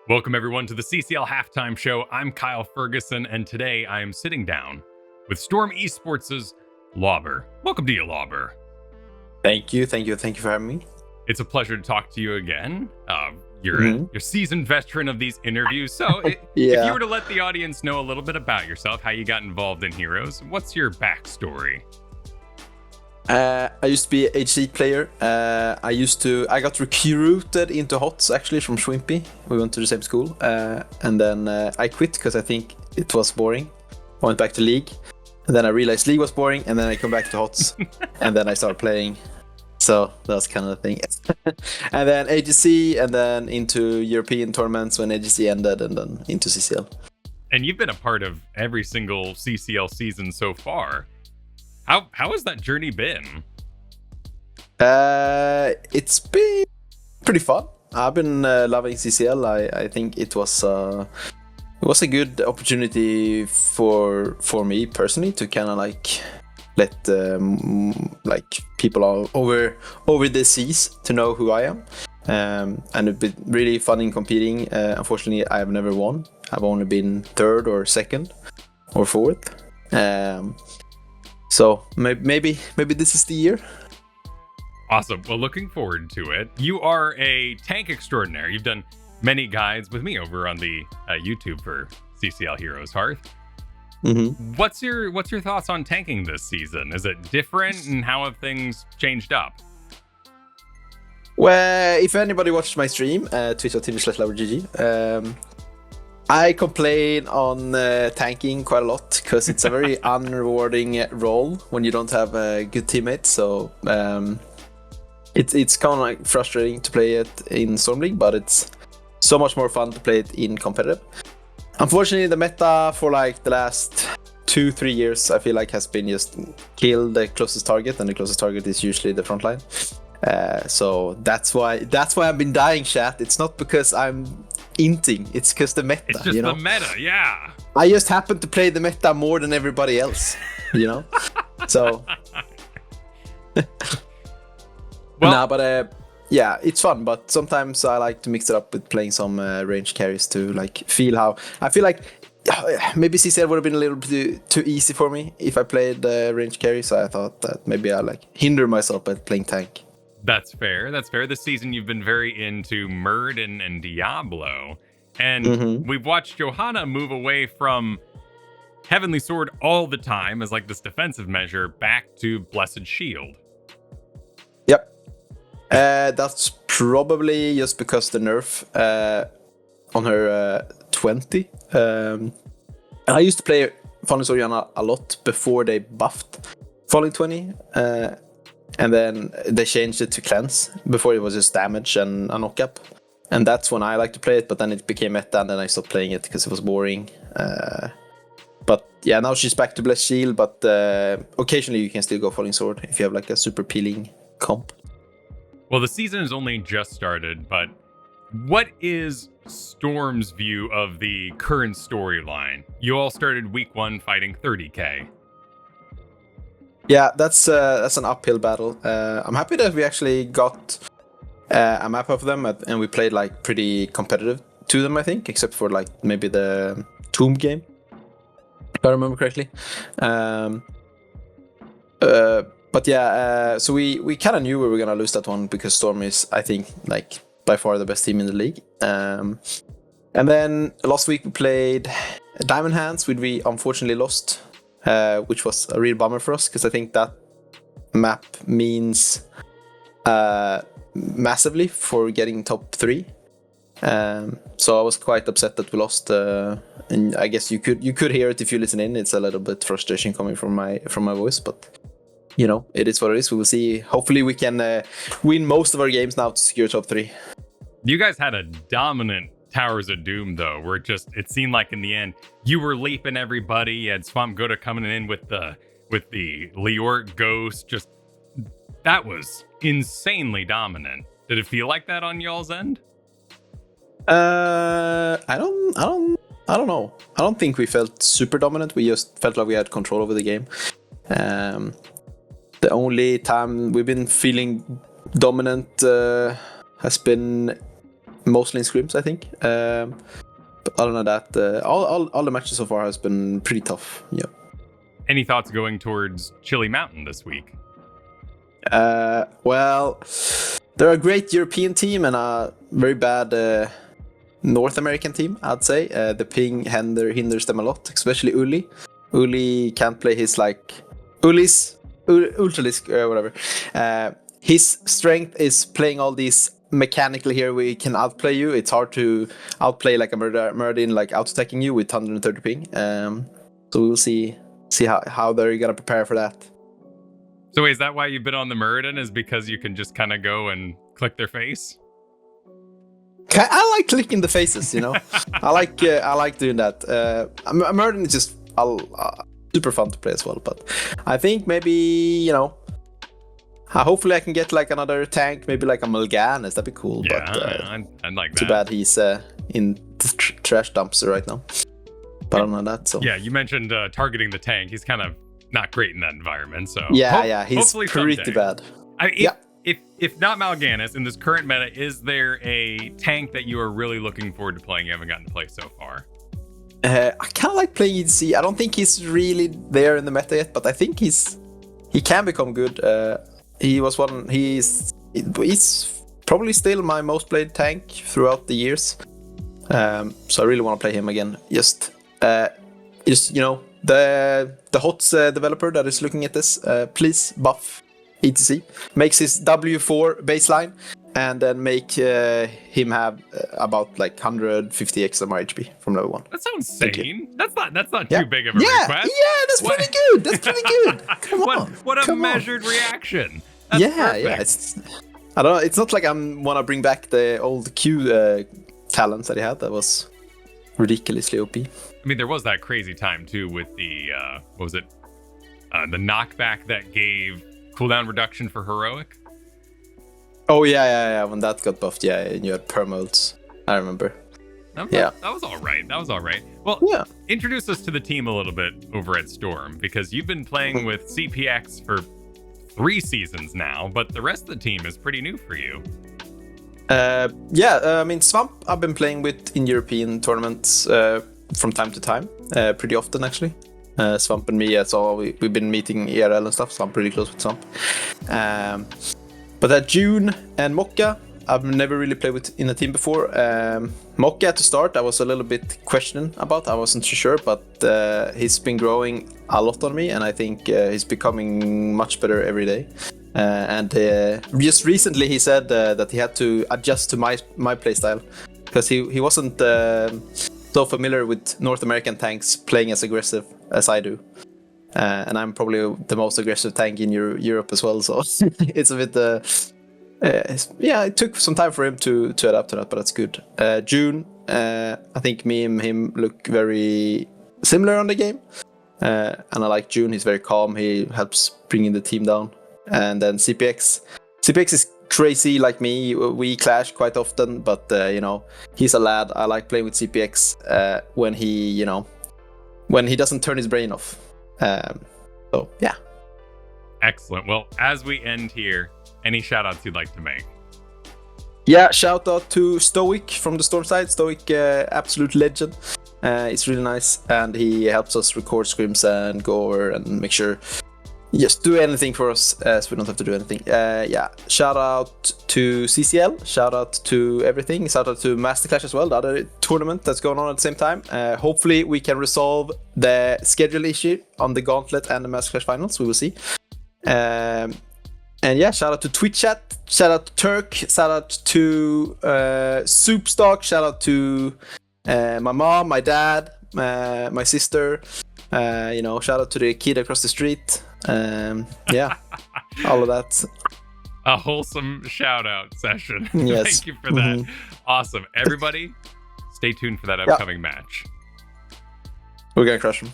Welcome everyone to the CCL Halftime Show. I'm Kyle Fergusson, and today I am sitting down with Storm Esports' Lauber. Welcome to you, Lauber. Thank you for having me. It's a pleasure to talk to you again. You're a seasoned veteran of these interviews, so if you were to let the audience know a little bit about yourself, how you got involved in Heroes, what's your backstory? I used to be an HC player. I got recruited into HOTS actually from Shwimpy. We went to the same school, and then I quit because I think it was boring. I went back to League, and then I realized League was boring, and then I come back to HOTS, and then I started playing. So that was kind of the thing. And then AGC, and then into European tournaments when AGC ended, and then into CCL. And you've been a part of every single CCL season so far. How has that journey been? It's been pretty fun. I've been loving CCL. I think it was a good opportunity for me personally to kind of like let people all over the seas to know who I am. And it's been really fun in competing. Unfortunately, I have never won. I've only been third or second or fourth. So maybe this is the year. Awesome. Well, looking forward to it. You are a tank extraordinaire. You've done many guides with me over on the YouTube for CCL Heroes Hearth. Mm-hmm. What's your thoughts on tanking this season? Is it different, and how have things changed up? Well, if anybody watched my stream, twitch.tv/LauberGG, I complain on tanking quite a lot because it's a very unrewarding role when you don't have a good teammate. So it's kind of like frustrating to play it in Storm League, but it's so much more fun to play it in competitive. Unfortunately, the meta for like the last 2-3 years, I feel like has been just kill the closest target, and the closest target is usually the front line. So that's why I've been dying, chat. It's not because I'm inting, it's because the meta. It's just the meta, yeah. I just happen to play the meta more than everybody else, So. Yeah, it's fun, but sometimes I like to mix it up with playing some range carries to like feel how. I feel like maybe CCL would have been a little bit too easy for me if I played range carry, so I thought that maybe I like hinder myself by playing tank. That's fair. This season you've been very into Murd and Diablo. And we've watched Johanna move away from Heavenly Sword all the time as like this defensive measure back to Blessed Shield. Yep. That's probably just because the nerf on her 20. I used to play Falling Sword Johanna a lot before they buffed Falling 20. And then they changed it to cleanse. Before it was just damage and a knockup. And that's when I like to play it, but then it became meta, and then I stopped playing it because it was boring. But yeah, now she's back to Blessed Shield, but occasionally you can still go Falling Sword if you have like a super peeling comp. Well, the season has only just started, but what is Storm's view of the current storyline? You all started week 1 fighting 30k. Yeah, that's an uphill battle. I'm happy that we actually got a map of them, and we played like pretty competitive to them, I think, except for like maybe the Tomb game, if I remember correctly. But yeah, so we kind of knew we were gonna lose that one because Storm is, I think, like by far the best team in the league. And then last week we played Diamond Hands, which we unfortunately lost. Which was a real bummer for us because I think that map means massively for getting top 3. So I was quite upset that we lost, and I guess you could hear it if you listen in. It's a little bit frustration coming from my voice, but it is what it is. We will see. Hopefully we can win most of our games now to secure top 3. You guys had a dominant Towers of Doom, though, where it seemed like in the end you were leaping everybody. You had Swamp Goda coming in with the Leort Ghost. Just that was insanely dominant. Did it feel like that on y'all's end? I don't know. I don't think we felt super dominant. We just felt like we had control over the game. The only time we've been feeling dominant has been mostly in scrims, I think. But other than that, all the matches so far has been pretty tough. Yeah. Any thoughts going towards Chili Mountain this week? Well, they're a great European team and a very bad North American team, I'd say. The ping hinders them a lot, especially Uli. Uli can't play his Ultralisk, whatever. His strength is playing all these mechanically here we can outplay you. It's hard to outplay like a Murdin like out-attacking you with 130 ping. So we'll see how they're gonna prepare for that. So is that why you've been on the Muradin, is because you can just kind of go and click their face? I like clicking the faces, you know. I like doing that. Muradin is just super fun to play as well, but I think maybe, you know, hopefully I can get like another tank, maybe like a Mulganis. That'd be cool. Yeah, but I'd like that. Too bad he's in the trash dumpster right now. But other than that, so yeah, you mentioned targeting the tank. He's kind of not great in that environment. So yeah, he's pretty someday. bad. If not Mal'Ganis, in this current meta, is there a tank that you are really looking forward to playing you haven't gotten to play so far? I kind of like playing EDC. I don't think he's really there in the meta yet, but I think he can become good. He's probably still my most played tank throughout the years. So I really want to play him again. Just you know, the HOTS developer that is looking at this, please buff ETC, makes his W4 baseline, and then make him have about like 150 extra more HP from level 1. That sounds sane. That's not too big of a request. Yeah, that's pretty good. That's pretty good. Come on. What a measured reaction. That's perfect. I don't know. It's not like I want to bring back the old Q talents that he had. That was ridiculously OP. I mean, there was that crazy time too with the what was it? The knockback that gave cooldown reduction for heroic. Oh yeah. When that got buffed, and you had permults. I remember. That was all right. Well, introduce us to the team a little bit over at Storm, because you've been playing with CPX for 3 seasons now, but the rest of the team is pretty new for you. I mean, Swamp I've been playing with in European tournaments from time to time, pretty often actually. Swamp and me, so we've been meeting ERL and stuff, so I'm pretty close with Swamp. But June and Mokka, I've never really played with in a team before. Mokka at the start, I was a little bit questioning about. I wasn't too sure, but he's been growing a lot on me, and I think he's becoming much better every day. And just recently, he said that he had to adjust to my playstyle, because he wasn't so familiar with North American tanks playing as aggressive as I do. And I'm probably the most aggressive tank in Europe as well, so it's a bit... it took some time for him to adapt to that, but that's good. June, I think me and him look very similar on the game. And I like June, he's very calm, he helps bringing the team down. And then CPX is crazy like me, we clash quite often, but you know, he's a lad. I like playing with CPX when he doesn't turn his brain off. So yeah. Excellent. Well, as we end here, any shout outs you'd like to make? Yeah, shout out to Stoic from the Storm side. Stoic, absolute legend. It's really nice, and he helps us record scrims and go over and make sure just do anything for us, so we don't have to do anything. Shout out to CCL, shout out to everything, shout out to Masterclash as well, the other tournament that's going on at the same time. Hopefully we can resolve the schedule issue on the Gauntlet and the Masterclash finals, we will see. And shout out to Twitch chat, shout out to Turk, shout out to Soupstock, shout out to my mom, my dad, my sister, shout out to the kid across the street. All of that. A wholesome shout out session. Yes. Thank you for that. Awesome. Everybody, stay tuned for that upcoming match. We're gonna crush them.